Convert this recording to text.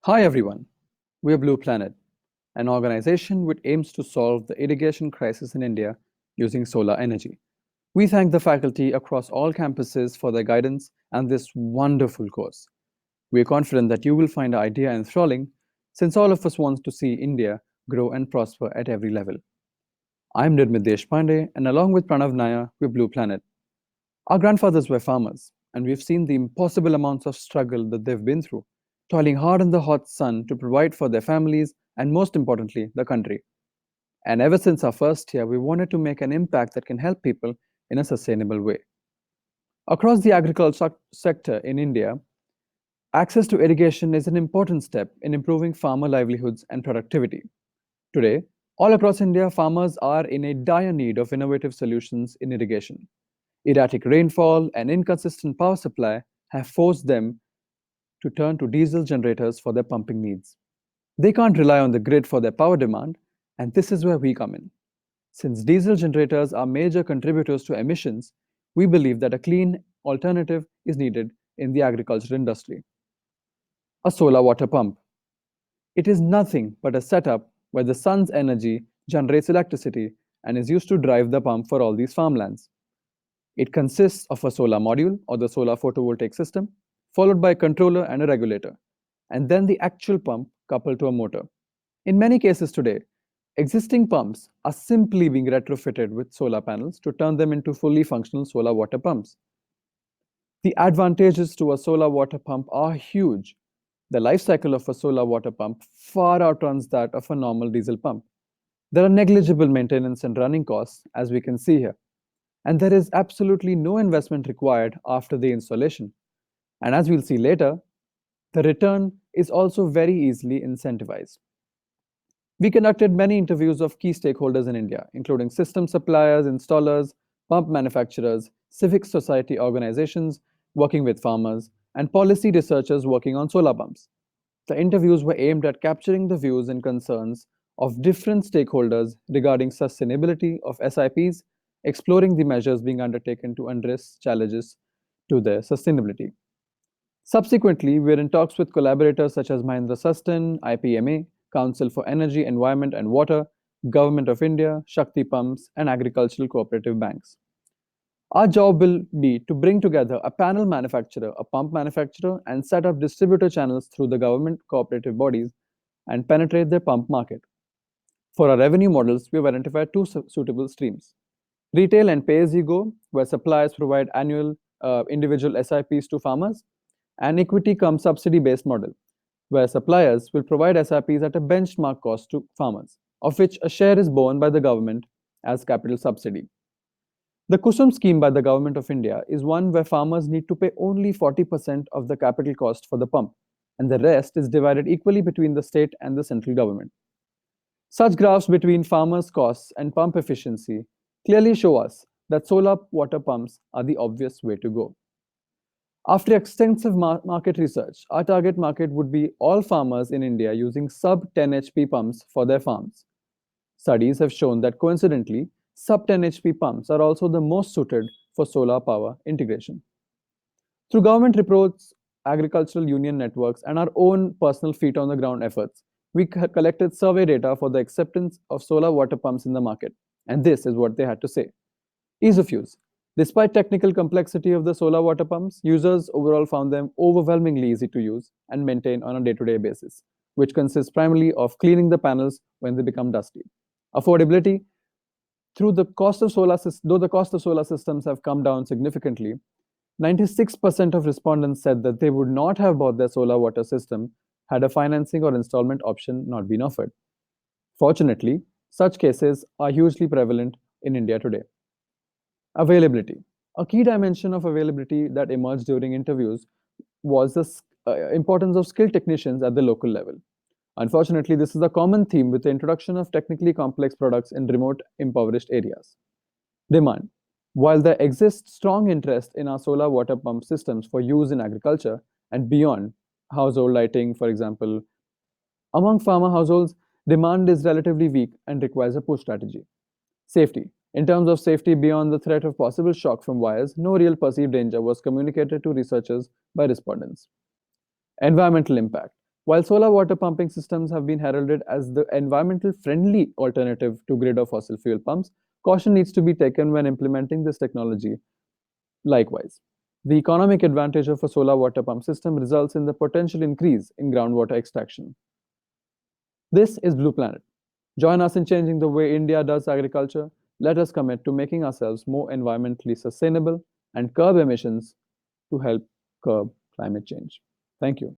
Hi everyone, we are Blue Planet, an organization which aims to solve the irrigation crisis in India using solar energy. We thank the faculty across all campuses for their guidance and this wonderful course. We are confident that you will find our idea enthralling since all of us want to see India grow and prosper at every level. I'm Nirmit Deshpande, and along with Pranav Nair, we're Blue Planet. Our grandfathers were farmers, and we've seen the impossible amounts of struggle that they've been through, toiling hard in the hot sun to provide for their families and, most importantly, the country. And ever since our first year, we wanted to make an impact that can help people in a sustainable way. Across the agriculture sector in India, access to irrigation is an important step in improving farmer livelihoods and productivity. Today, all across India, farmers are in a dire need of innovative solutions in irrigation. Erratic rainfall and inconsistent power supply have forced them to turn to diesel generators for their pumping needs. They can't rely on the grid for their power demand, and this is where we come in. Since diesel generators are major contributors to emissions, we believe that a clean alternative is needed in the agriculture industry. A solar water pump. It is nothing but a setup where the sun's energy generates electricity and is used to drive the pump for all these farmlands. It consists of a solar module or the solar photovoltaic system, followed by a controller and a regulator, and then the actual pump coupled to a motor. In many cases today, existing pumps are simply being retrofitted with solar panels to turn them into fully functional solar water pumps. The advantages to a solar water pump are huge. The life cycle of a solar water pump far outruns that of a normal diesel pump. There are negligible maintenance and running costs, as we can see here, and there is absolutely no investment required after the installation. And as we'll see later, the return is also very easily incentivized. We conducted many interviews of key stakeholders in India, including system suppliers, installers, pump manufacturers, civic society organizations working with farmers, and policy researchers working on solar pumps. The interviews were aimed at capturing the views and concerns of different stakeholders regarding sustainability of SIPs, exploring the measures being undertaken to address challenges to their sustainability. Subsequently, we are in talks with collaborators such as Mahindra Sustain, IPMA, Council for Energy, Environment and Water, Government of India, Shakti Pumps, and agricultural cooperative banks. Our job will be to bring together a panel manufacturer, a pump manufacturer, and set up distributor channels through the government cooperative bodies and penetrate their pump market. For our revenue models, we have identified two suitable streams: retail and pay as you go, where suppliers provide annual individual SIPs to farmers, and equity cum subsidy based model, where suppliers will provide SIPs at a benchmark cost to farmers, of which a share is borne by the government as capital subsidy. The Kusum scheme by the Government of India is one where farmers need to pay only 40% of the capital cost for the pump, and the rest is divided equally between the state and the central government. Such graphs between farmers' costs and pump efficiency clearly show us that solar water pumps are the obvious way to go. After extensive market research, our target market would be all farmers in India using sub 10 HP pumps for their farms. Studies have shown that coincidentally, sub 10 HP pumps are also the most suited for solar power integration. Through government reports, agricultural union networks, and our own personal feet on the ground efforts, we collected survey data for the acceptance of solar water pumps in the market. And this is what they had to say. Ease of use. Despite technical complexity of the solar water pumps, users overall found them overwhelmingly easy to use and maintain on a day-to-day basis, which consists primarily of cleaning the panels when they become dusty. Affordability. Though the cost of solar systems have come down significantly, 96% of respondents said that they would not have bought their solar water system had a financing or installment option not been offered. Fortunately, such cases are hugely prevalent in India today. Availability. A key dimension of availability that emerged during interviews was the importance of skilled technicians at the local level. Unfortunately, this is a common theme with the introduction of technically complex products in remote, impoverished areas. Demand. While there exists strong interest in our solar water pump systems for use in agriculture and beyond, household lighting, for example, among farmer households, demand is relatively weak and requires a push strategy. Safety. In terms of safety beyond the threat of possible shock from wires, no real perceived danger was communicated to researchers by respondents. Environmental impact. While solar water pumping systems have been heralded as the environmental friendly alternative to grid or fossil fuel pumps, caution needs to be taken when implementing this technology. Likewise, the economic advantage of a solar water pump system results in the potential increase in groundwater extraction. This is Blue Planet. Join us in changing the way India does agriculture. Let us commit to making ourselves more environmentally sustainable and curb emissions to help curb climate change. Thank you.